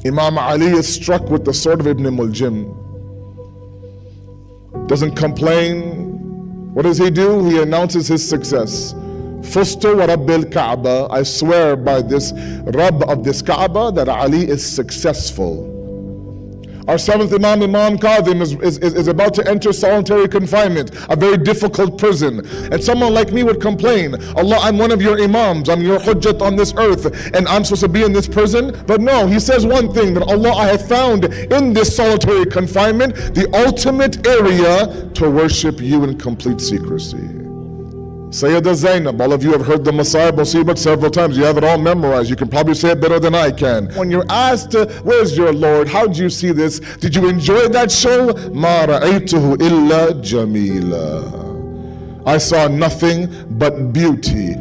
Imam Ali is struck with the sword of Ibn Muljim. Doesn't complain. What does he do? He announces his success. Fustu wa Rabbil Kaaba. I swear by this Rabb of this Kaaba that Ali is successful. Our seventh Imam, Imam Kadhim, is about to enter solitary confinement, a very difficult prison. And someone like me would complain, Allah, I'm one of your Imams, I'm your Hujjat on this earth, and I'm supposed to be in this prison. But no, he says one thing, that Allah, I have found in this solitary confinement the ultimate area to worship you in complete secrecy. Sayyidah Zainab, all of you have heard the Messiah Musibat several times. You have it all memorized. You can probably say it better than I can. When you're asked, where's your Lord? How did you see this? Did you enjoy that show? Ma ra'aytuhu illa jamila. I saw nothing but beauty.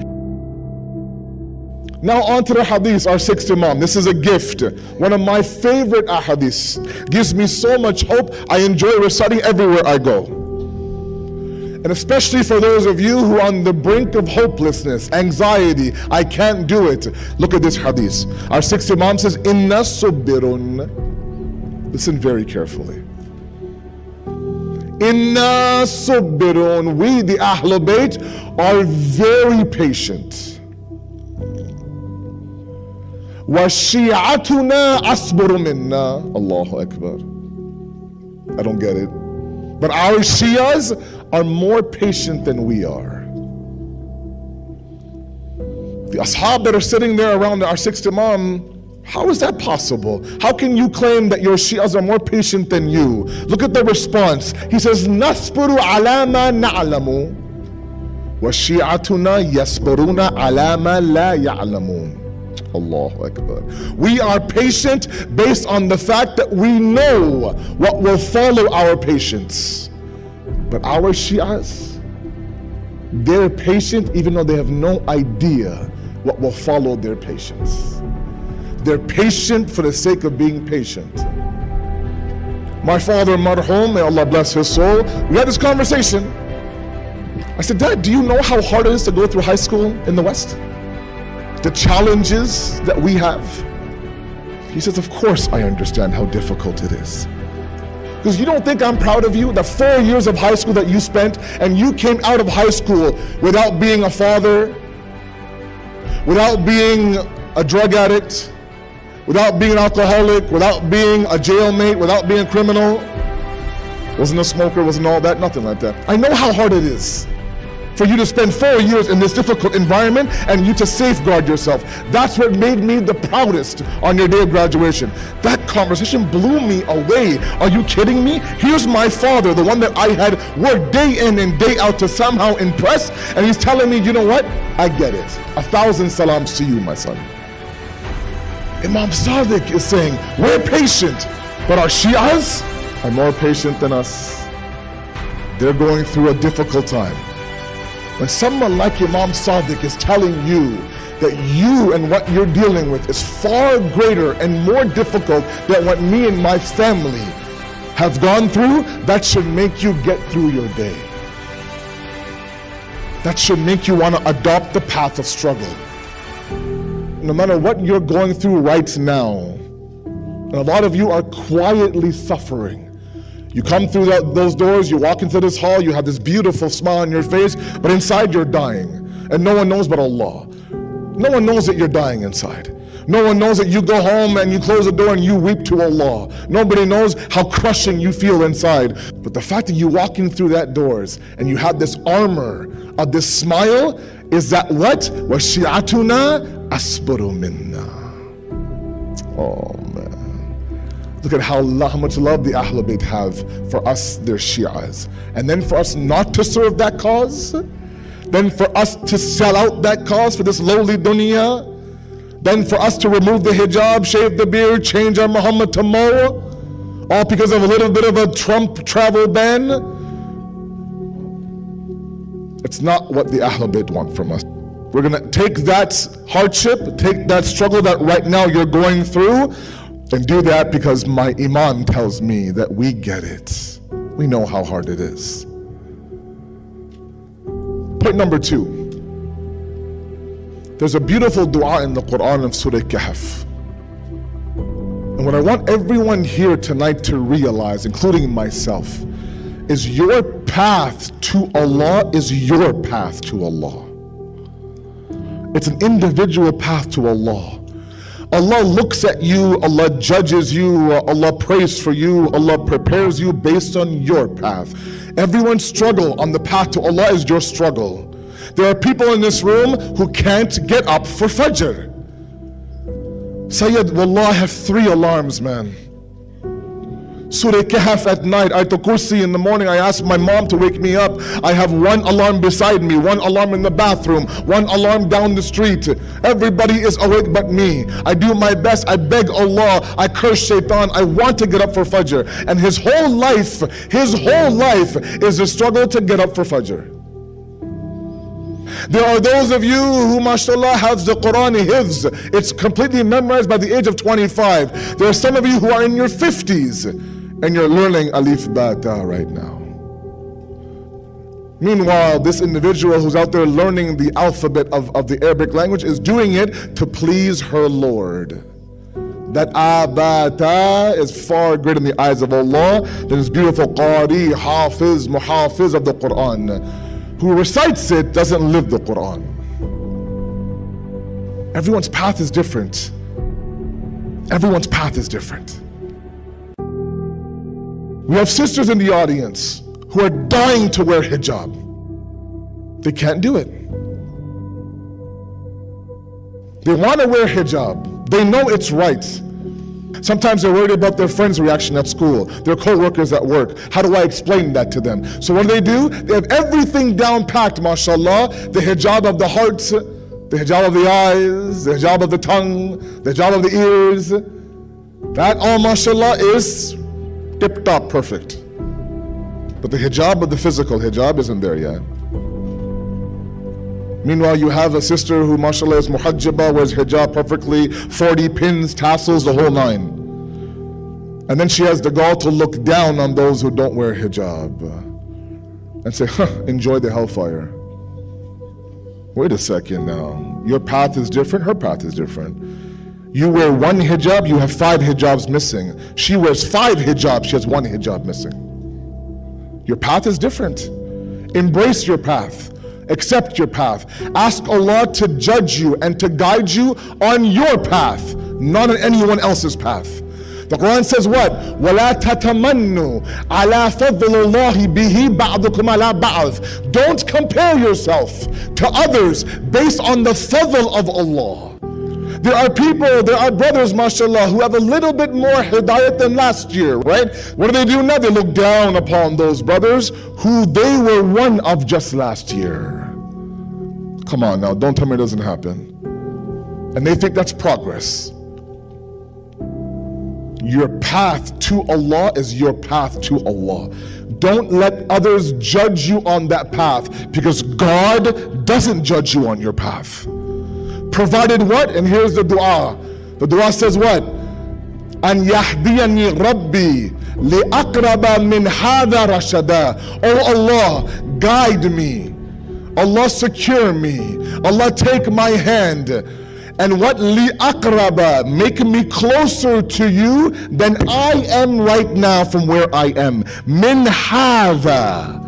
Now on to the hadith, our sixth Imam. This is a gift. One of my favorite ahadiths. Gives me so much hope. I enjoy reciting everywhere I go. And especially for those of you who are on the brink of hopelessness, anxiety, I can't do it. Look at this hadith. Our sixth Imam says, Inna subbirun. Listen very carefully. Inna subbirun. We, the Ahlul Bayt, are very patient. Wa shi'atuna asburu minna. Allahu Akbar. I don't get it. But our Shias are more patient than we are. The ashab that are sitting there around our sixth Imam, how is that possible? How can you claim that your Shias are more patient than you? Look at the response. He says, Nasburu ala ma na'lamu wa shi'atuna yasburuna ala ma la ya'lamun. Allahu Akbar. We are patient based on the fact that we know what will follow our patience. But our Shias, they're patient even though they have no idea what will follow their patience. They're patient for the sake of being patient. My father, marhum, may Allah bless his soul, we had this conversation. I said, Dad, do you know how hard it is to go through high school in the West? The challenges that we have. He says, of course I understand how difficult it is. Because you don't think I'm proud of you? The 4 years of high school that you spent, and you came out of high school without being a father, without being a drug addict, without being an alcoholic, without being a jailmate, without being a criminal. Wasn't a smoker, wasn't all that, nothing like that. I know how hard it is for you to spend 4 years in this difficult environment and you to safeguard yourself. That's what made me the proudest on your day of graduation. That conversation blew me away. Are you kidding me? Here's my father, the one that I had worked day in and day out to somehow impress, and he's telling me, you know what? I get it. 1,000 salams to you, my son. Imam Sadiq is saying, we're patient, but our Shias are more patient than us. They're going through a difficult time. When someone like Imam Sadiq is telling you that you and what you're dealing with is far greater and more difficult than what me and my family have gone through, that should make you get through your day. That should make you want to adopt the path of struggle. No matter what you're going through right now, and a lot of you are quietly suffering. You come through those doors, you walk into this hall, you have this beautiful smile on your face, but inside you're dying. And no one knows but Allah. No one knows that you're dying inside. No one knows that you go home and you close the door and you weep to Allah. Nobody knows how crushing you feel inside. But the fact that you walk in through that doors and you have this armor of this smile, is that what? وَشِعَتُنَا أَصْبَرُ مِنَّا. Oh man. Look at how much love the Ahlul Bayt have for us, their Shi'as. And then for us not to serve that cause, then for us to sell out that cause for this lowly dunya, then for us to remove the hijab, shave the beard, change our Muhammad to Mo, all because of a little bit of a Trump travel ban. It's not what the Ahlul Bayt want from us. We're gonna take that hardship, take that struggle that right now you're going through, and do that because my Imam tells me that we get it. We know how hard it is. Point number 2. There's a beautiful dua in the Quran of Surah Kahf. And what I want everyone here tonight to realize, including myself, is your path to Allah is your path to Allah. It's an individual path to Allah. Allah looks at you, Allah judges you, Allah prays for you, Allah prepares you based on your path. Everyone's struggle on the path to Allah is your struggle. There are people in this room who can't get up for Fajr. Syed, wallah, I have 3 alarms, man. Surah Kahf at night, Ayatul Kursi in the morning. I ask my mom to wake me up. I have 1 alarm beside me, 1 alarm in the bathroom, 1 alarm down the street. Everybody is awake but me. I do my best. I beg Allah. I curse shaitan. I want to get up for Fajr. And his whole life is a struggle to get up for Fajr. There are those of you who, mashallah, have the Quran hifz. It's completely memorized by the age of 25. There are some of you who are in your 50s and you're learning Alif Ba Ta right now. Meanwhile, this individual who's out there learning the alphabet of the Arabic language is doing it to please her Lord. That Abata is far greater in the eyes of Allah than this beautiful Qari, Hafiz, Muhafiz of the Quran. Who recites it doesn't live the Quran. Everyone's path is different. Everyone's path is different. We have sisters in the audience who are dying to wear hijab. They can't do it. They want to wear hijab. They know it's right. Sometimes they're worried about their friends' reaction at school, their co-workers at work. How do I explain that to them? So what do? They have everything down packed, mashallah. The hijab of the heart, the hijab of the eyes, the hijab of the tongue, the hijab of the ears. That all, mashallah, is tip-top perfect. But the hijab of the physical hijab isn't there yet. Meanwhile, you have a sister who, mashallah, is muhajjaba, wears hijab perfectly, 40 pins, tassels, the whole 9. And then she has the gall to look down on those who don't wear hijab and say, enjoy the hellfire. Wait a second now. Your path is different, her path is different. You wear 1 hijab, you have 5 hijabs missing. She wears 5 hijabs, she has 1 hijab missing. Your path is different. Embrace your path. Accept your path. Ask Allah to judge you and to guide you on your path, not on anyone else's path. The Quran says what? وَلَا تَتَمَنُّوا عَلَى فَضْلِ اللَّهِ بِهِ بَعْضُكُمْ عَلَى بَعْضٍ. Don't compare yourself to others based on the fadl of Allah. There are people, there are brothers, mashallah, who have a little bit more hidayat than last year, right? What do now? They look down upon those brothers who they were one of just last year. Come on now, don't tell me it doesn't happen. And they think that's progress. Your path to Allah is your path to Allah. Don't let others judge you on that path, because God doesn't judge you on your path. Provided what? And here's the dua. The dua says what? An yahdiyani rabbi li'aqraba min hadha rashada. Oh Allah, guide me. Allah, secure me. Allah, take my hand. And what? Li'aqraba, make me closer to you than I am right now from where I am. Min hadha.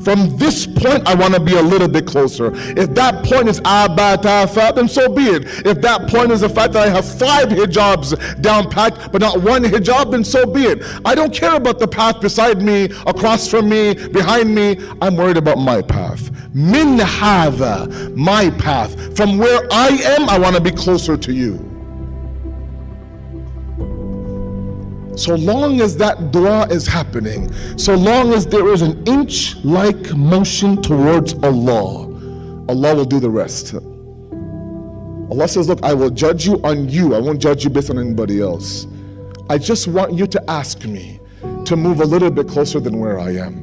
From this point, I want to be a little bit closer. If that point is abata, then so be it. If that point is the fact that I have 5 hijabs down packed, but not 1 hijab, then so be it. I don't care about the path beside me, across from me, behind me. I'm worried about my path. Min hadha, my path. From where I am, I want to be closer to you. So long as that dua is happening, so long as there is an inch-like motion towards Allah, Allah will do the rest. Allah says, look, I will judge you on you. I won't judge you based on anybody else. I just want you to ask me to move a little bit closer than where I am.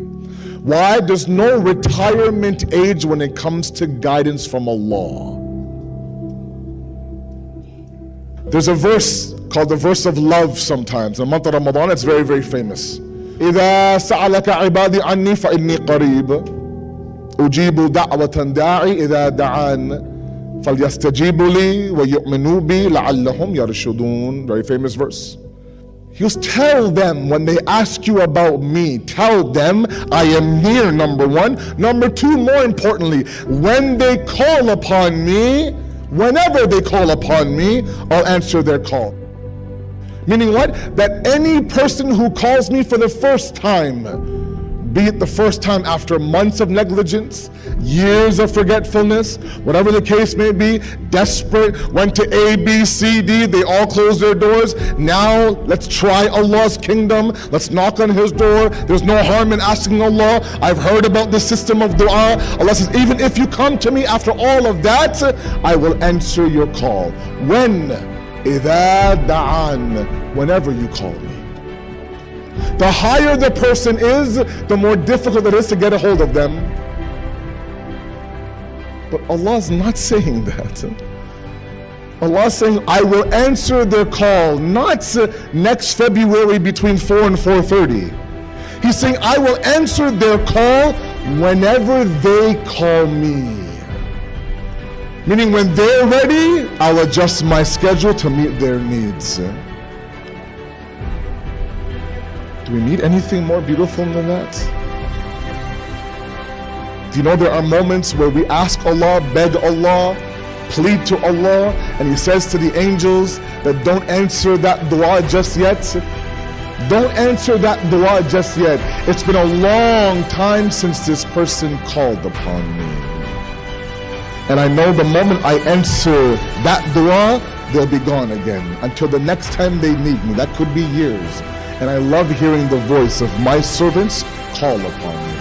Why? There's no retirement age when it comes to guidance from Allah. There's a verse called the verse of love sometimes. In the month of Ramadan, it's very, very famous. إِذَا سَأَلَكَ عِبَادِي عَنِّي فَإِنِّي قَرِيبٌ أُجِيبُ دَعْوَةَ الدَّاعِ إِذَا دَعَانِ فَلْيَسْتَجِيبُوا لِي وَيُؤْمِنُوا بِي لَعَلَّهُمْ يَرْشُدُونَ. Very famous verse. He goes, tell them when they ask you about me, tell them I am near, number one. Number two, more importantly, when they call upon me, whenever they call upon me, I'll answer their call. Meaning what? That any person who calls me for the first time, be it the first time after months of negligence, years of forgetfulness, whatever the case may be, desperate, went to A, B, C, D, they all closed their doors. Now let's try Allah's kingdom. Let's knock on His door. There's no harm in asking Allah. I've heard about the system of dua. Allah says, even if you come to me after all of that, I will answer your call. When? إِذَا دَعَانِ, whenever you call me. The higher the person is, the more difficult it is to get a hold of them. But Allah's not saying that. Allah's saying, I will answer their call, not next February between 4 and 4:30. He's saying, I will answer their call whenever they call me. Meaning when they're ready, I'll adjust my schedule to meet their needs. Do we need anything more beautiful than that? Do you know there are moments where we ask Allah, beg Allah, plead to Allah, and He says to the angels that don't answer that dua just yet. Don't answer that dua just yet. It's been a long time since this person called upon me. And I know the moment I answer that dua, they'll be gone again until the next time they need me. That could be years. And I love hearing the voice of my servants call upon me.